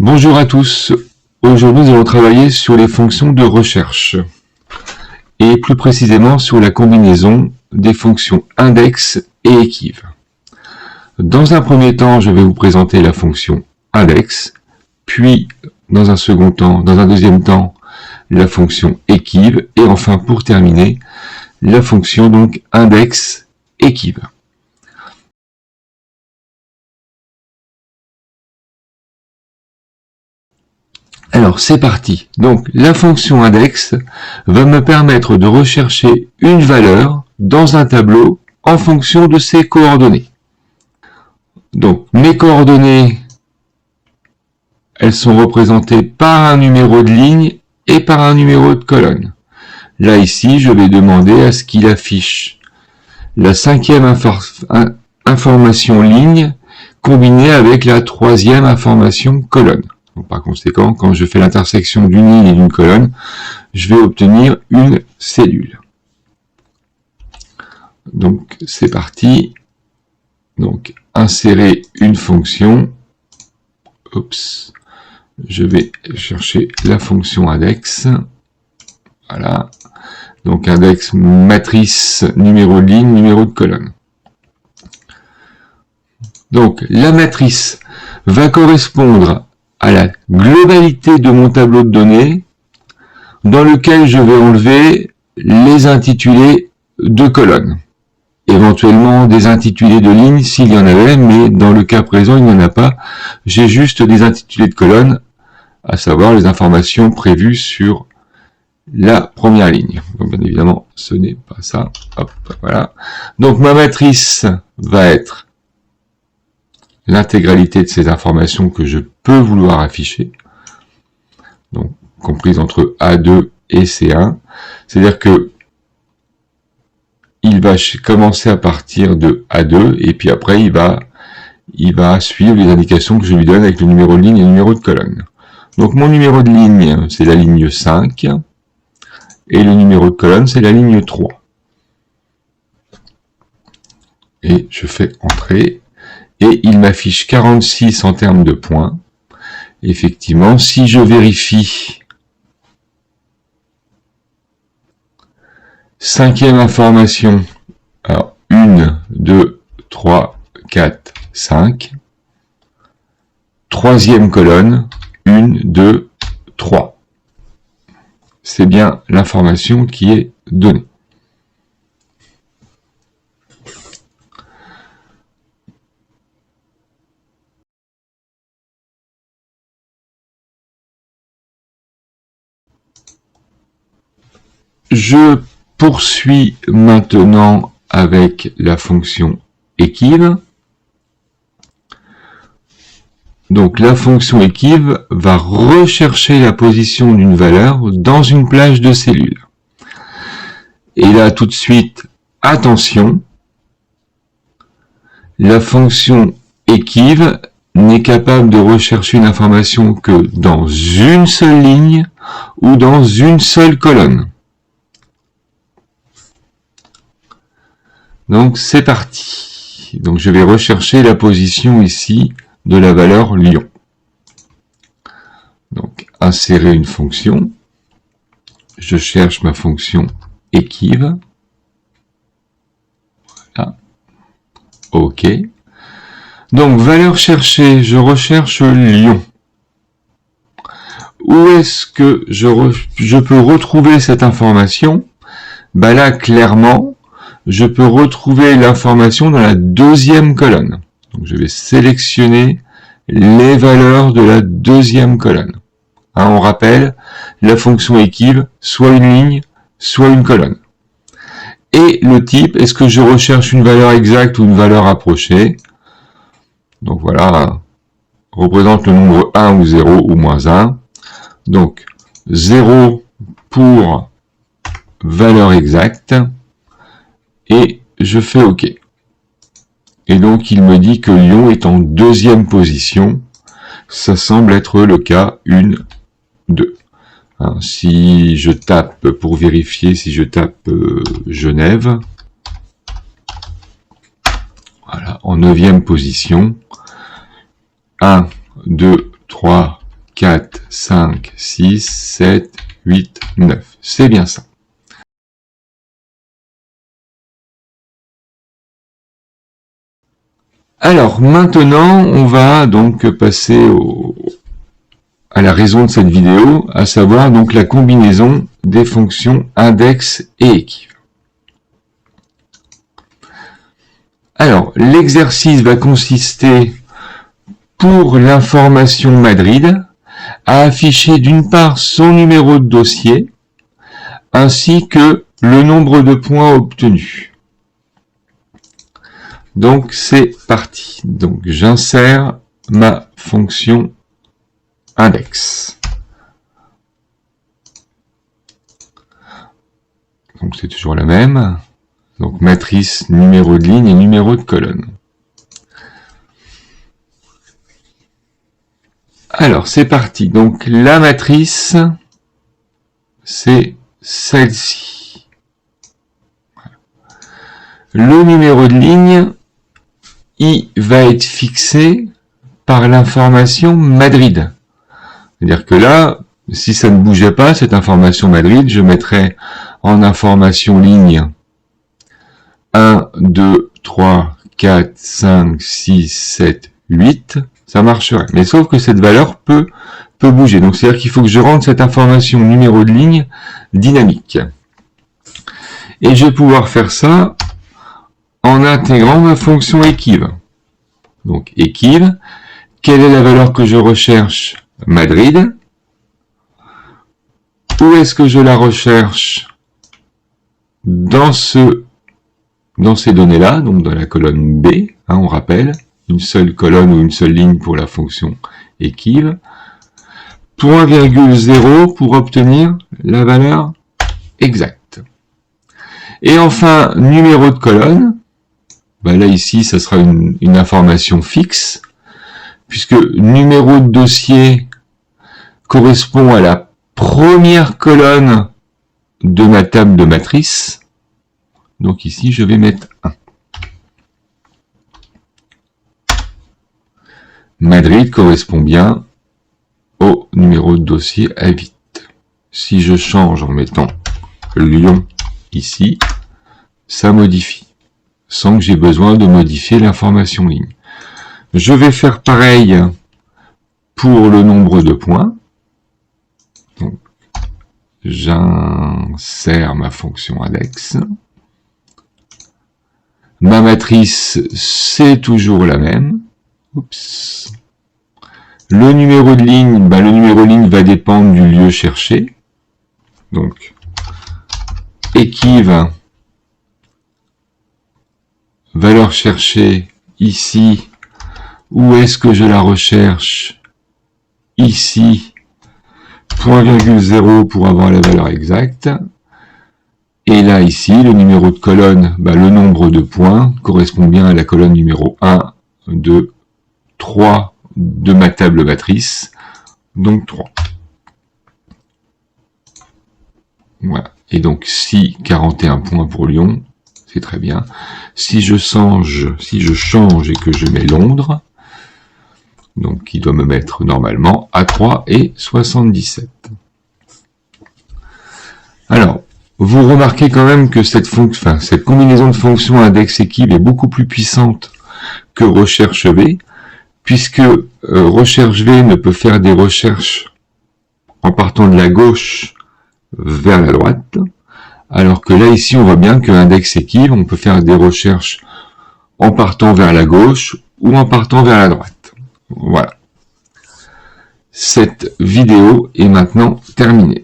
Bonjour à tous, aujourd'hui nous allons travailler sur les fonctions de recherche et plus précisément sur la combinaison des fonctions index et equiv. Dans un premier temps, je vais vous présenter la fonction index, puis dans un deuxième temps, la fonction equiv et enfin pour terminer, la fonction donc index equiv. Alors c'est parti. Donc la fonction index va me permettre de rechercher une valeur dans un tableau en fonction de ses coordonnées. Donc mes coordonnées, elles sont représentées par un numéro de ligne et par un numéro de colonne. Là ici, je vais demander à ce qu'il affiche la cinquième information ligne combinée avec la troisième information colonne. Donc, par conséquent, quand je fais l'intersection d'une ligne et d'une colonne, je vais obtenir une cellule. Donc, c'est parti. Donc, insérer une fonction. Oups. Je vais chercher la fonction index. Voilà. Donc, index matrice numéro de ligne, numéro de colonne. Donc, la matrice va correspondre à la globalité de mon tableau de données dans lequel je vais enlever les intitulés de colonnes. Éventuellement des intitulés de lignes s'il y en avait, mais dans le cas présent il n'y en a pas. J'ai juste des intitulés de colonnes, à savoir les informations prévues sur la première ligne. Donc bien évidemment ce n'est pas ça. Hop, voilà. Donc ma matrice va être l'intégralité de ces informations que je peux vouloir afficher, donc comprise entre A2 et C1, c'est-à-dire que il va commencer à partir de A2 et puis après il va suivre les indications que je lui donne avec le numéro de ligne et le numéro de colonne. Donc mon numéro de ligne c'est la ligne 5 et le numéro de colonne c'est la ligne 3. Et je fais entrer. Et il m'affiche 46 en termes de points. Effectivement, si je vérifie cinquième information, alors 1, 2, 3, 4, 5. Troisième colonne, 1, 2, 3. C'est bien l'information qui est donnée. Je poursuis maintenant avec la fonction equiv. Donc la fonction equiv va rechercher la position d'une valeur dans une plage de cellules. Et là tout de suite, attention, la fonction equiv n'est capable de rechercher une information que dans une seule ligne ou dans une seule colonne. Donc c'est parti. Donc je vais rechercher la position ici de la valeur lion. Donc insérer une fonction. Je cherche ma fonction equiv. Voilà. OK. Donc valeur cherchée, je recherche lion. Où est-ce que je peux retrouver cette information? Ben là clairement, je peux retrouver l'information dans la deuxième colonne. Donc je vais sélectionner les valeurs de la deuxième colonne. Hein, on rappelle, la fonction equiv, soit une ligne, soit une colonne. Et le type, est-ce que je recherche une valeur exacte ou une valeur approchée? Donc voilà, représente le nombre 1 ou 0 ou moins 1. Donc 0 pour valeur exacte. Et je fais OK. Et donc, il me dit que Lyon est en deuxième position. Ça semble être le cas 1, 2. Hein, si je tape, pour vérifier, si je tape Genève, voilà, en 9e position, 1, 2, 3, 4, 5, 6, 7, 8, 9. C'est bien ça. Alors, maintenant, on va donc passer à la raison de cette vidéo, à savoir donc la combinaison des fonctions index et équive. Alors, l'exercice va consister, pour l'information Madrid, à afficher d'une part son numéro de dossier, ainsi que le nombre de points obtenus. Donc, c'est parti. Donc, j'insère ma fonction index. Donc, c'est toujours la même. Donc, matrice, numéro de ligne et numéro de colonne. Alors, c'est parti. Donc, la matrice, c'est celle-ci. Le numéro de ligne, il va être fixé par l'information Madrid. C'est-à-dire que là, si ça ne bougeait pas, cette information Madrid, je mettrais en information ligne 1, 2, 3, 4, 5, 6, 7, 8, ça marcherait. Mais sauf que cette valeur peut bouger. Donc c'est-à-dire qu'il faut que je rende cette information numéro de ligne dynamique. Et je vais pouvoir faire ça en intégrant ma fonction équive. Donc équive, quelle est la valeur que je recherche? Madrid. Où est-ce que je la recherche? Dans ces données-là, donc dans la colonne B, hein, on rappelle, une seule colonne ou une seule ligne pour la fonction équive. Point virgule 0 pour obtenir la valeur exacte. Et enfin, numéro de colonne, ben là ici, ça sera une information fixe, puisque numéro de dossier correspond à la première colonne de ma table de matrice. Donc ici, je vais mettre 1. Madrid correspond bien au numéro de dossier à 8. Si je change en mettant Lyon ici, ça modifie, sans que j'ai besoin de modifier l'information ligne. Je vais faire pareil pour le nombre de points. Donc, j'insère ma fonction index. Ma matrice, c'est toujours la même. Oups. Le numéro de ligne, le numéro de ligne va dépendre du lieu cherché. Donc, équive, valeur cherchée ici. Où est-ce que je la recherche? Ici, point virgule 0 pour avoir la valeur exacte. Et là, ici, le numéro de colonne, le nombre de points correspond bien à la colonne numéro 1, 2, 3 de ma table matrice, donc 3. Voilà. Et donc, si 41 points pour Lyon, c'est très bien. Si je change et que je mets Londres, donc il doit me mettre normalement A3 et 77. Alors, vous remarquez quand même que cette combinaison de fonctions index équive est beaucoup plus puissante que recherche V, puisque recherche V ne peut faire des recherches en partant de la gauche vers la droite, alors que là ici on voit bien que index équive, on peut faire des recherches en partant vers la gauche ou en partant vers la droite. Voilà. Cette vidéo est maintenant terminée.